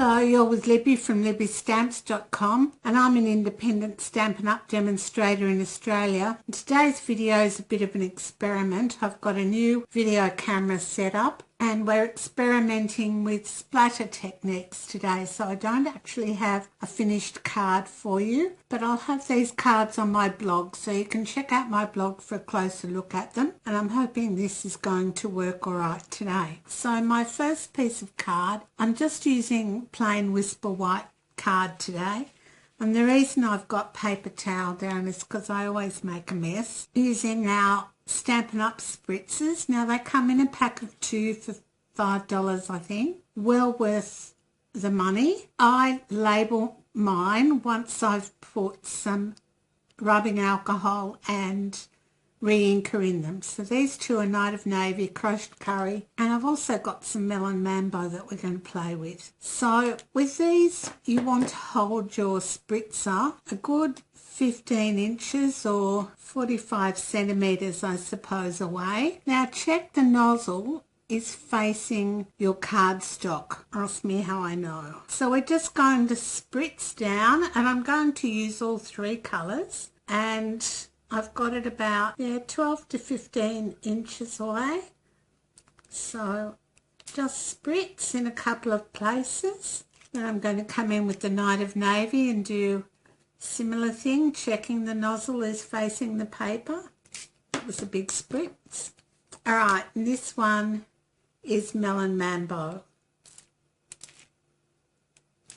Hello, you're with Libby from libbystamps.com, and I'm an independent Stampin' Up demonstrator in Australia. And today's video is a bit of an experiment. I've got a new video camera set up and we're experimenting with splatter techniques today. So I don't actually have a finished card for you, but I'll have these cards on my blog, so you can check out my blog for a closer look at them. And I'm hoping this is going to work all right today. So my first piece of card, I'm just using plain Whisper White card today. And the reason I've got paper towel down is because I always make a mess. Using our Stampin' Up spritzers. Now they come in a pack of 2 for $5, I think. Well worth the money. I label mine once I've put some rubbing alcohol and re-inker in them. So these two are Night of Navy, crushed curry, and I've also got some melon mambo that we're going to play with. So with these, you want to hold your spritzer a good 15 inches or 45 centimetres, I suppose, away. Now check the nozzle is facing your cardstock. Ask me how I know. So we're just going to spritz down, and I'm going to use all 3 colours, and I've got it about 12 to 15 inches away. So just spritz in a couple of places. Then I'm going to come in with the Night of Navy and do similar thing, checking the nozzle is facing the paper. That was a big spritz. Alright, and this one is Melon Mambo. I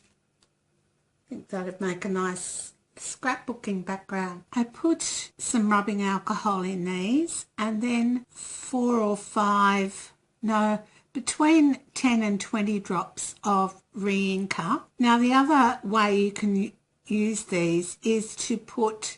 think that would make a nice scrapbooking background. I put some rubbing alcohol in these, and then 4 or 5, no, between 10 and 20 drops of re-inker. Now the other way you can use these is to put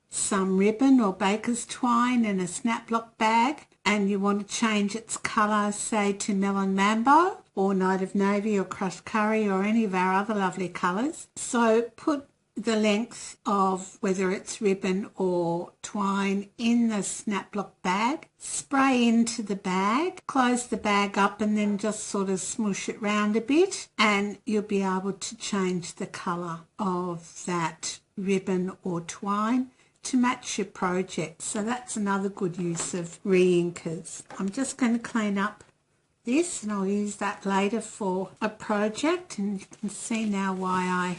some ribbon or baker's twine in a snap lock bag, and you want to change its colour, say to Melon Mambo or Night of Navy or crushed curry or any of our other lovely colours. So put the length of whether it's ribbon or twine in the snap lock bag, spray into the bag, close the bag up, and then just sort of smoosh it round a bit, and you'll be able to change the colour of that ribbon or twine to match your project. So that's another good use of re-inkers. I'm just going to clean up this, and I'll use that later for a project, and you can see now why I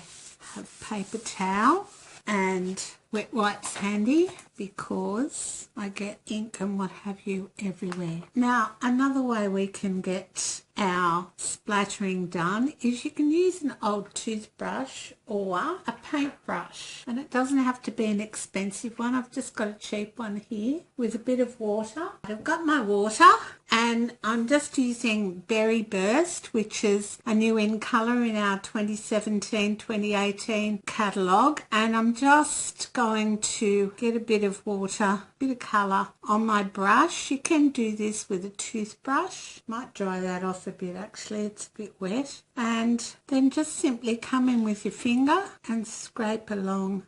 have paper towel and wet wipes handy, because I get ink and what have you everywhere. Now another way we can get our splattering done is you can use an old toothbrush or a paintbrush, and it doesn't have to be an expensive one. I've just got a cheap one here with a bit of water. I've got my water, and I'm just using Berry Burst, which is a new in colour in our 2017-2018 catalogue, and I'm just going to get a bit of water, a bit of colour on my brush. You can do this with a toothbrush. Might dry that off a bit actually, it's a bit wet. And then just simply come in with your finger and scrape along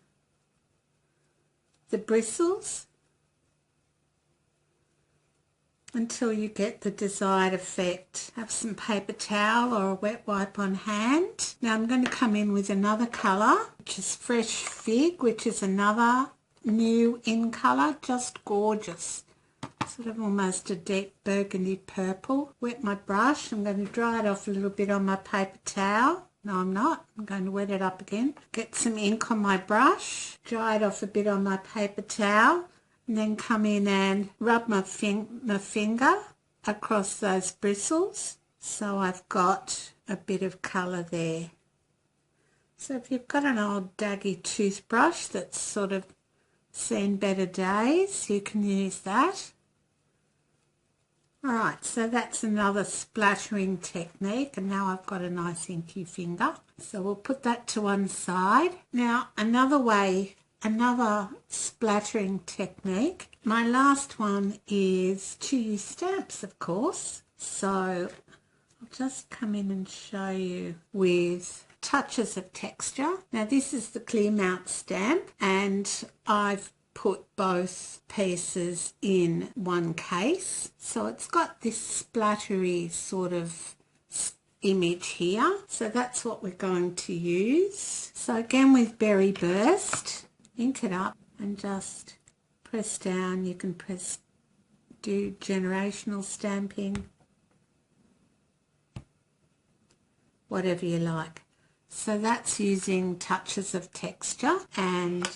the bristles until you get the desired effect. Have some paper towel or a wet wipe on hand. Now I'm going to come in with another colour, which is Fresh Fig, which is another new in colour, just gorgeous. Sort of almost a deep burgundy purple. Wet my brush. I'm going to dry it off a little bit on my paper towel. No, I'm not. I'm going to wet it up again. Get some ink on my brush. Dry it off a bit on my paper towel. And then come in and rub my finger across those bristles. So I've got a bit of colour there. So if you've got an old daggy toothbrush that's sort of seen better days, you can use that. Alright, so that's another splattering technique, and now I've got a nice inky finger. So we'll put that to one side. Now another way, another splattering technique. My last one is to use stamps, of course. So I'll just come in and show you with touches of texture. Now this is the clear mount stamp, and I've put both pieces in one case, so it's got this splattery sort of image here. So that's what we're going to use. So again with Berry Burst, ink it up and just press down. You can do generational stamping, whatever you like. So that's using Touches of Texture and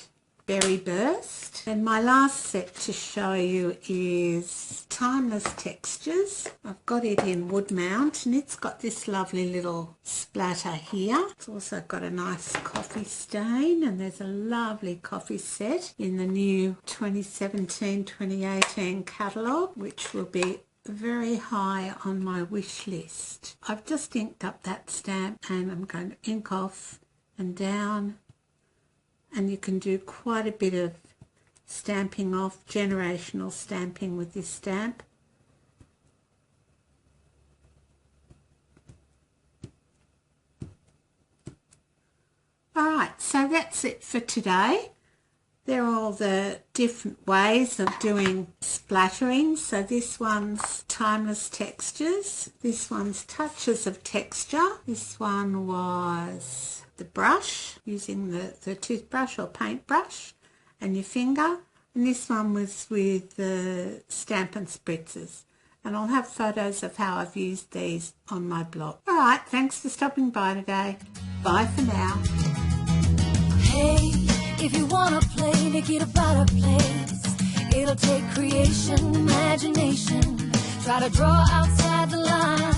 Berry Burst. And my last set to show you is Timeless Textures. I've got it in Wood Mount and it's got this lovely little splatter here. It's also got a nice coffee stain, and there's a lovely coffee set in the new 2017-2018 catalogue, which will be very high on my wish list. I've just inked up that stamp and I'm going to ink off and down, and you can do quite a bit of stamping off, generational stamping with this stamp. Alright, so that's it for today. They're all the different ways of doing splattering. So this one's Timeless Textures, this one's Touches of Texture, this one was the brush, using the toothbrush or paintbrush and your finger, and this one was with the Stampin' Spritzers. And I'll have photos of how I've used these on my blog. Alright, thanks for stopping by today. Bye for now. Hey, if you wanna play, make it a better place. It'll take creation, imagination. Try to draw outside the line.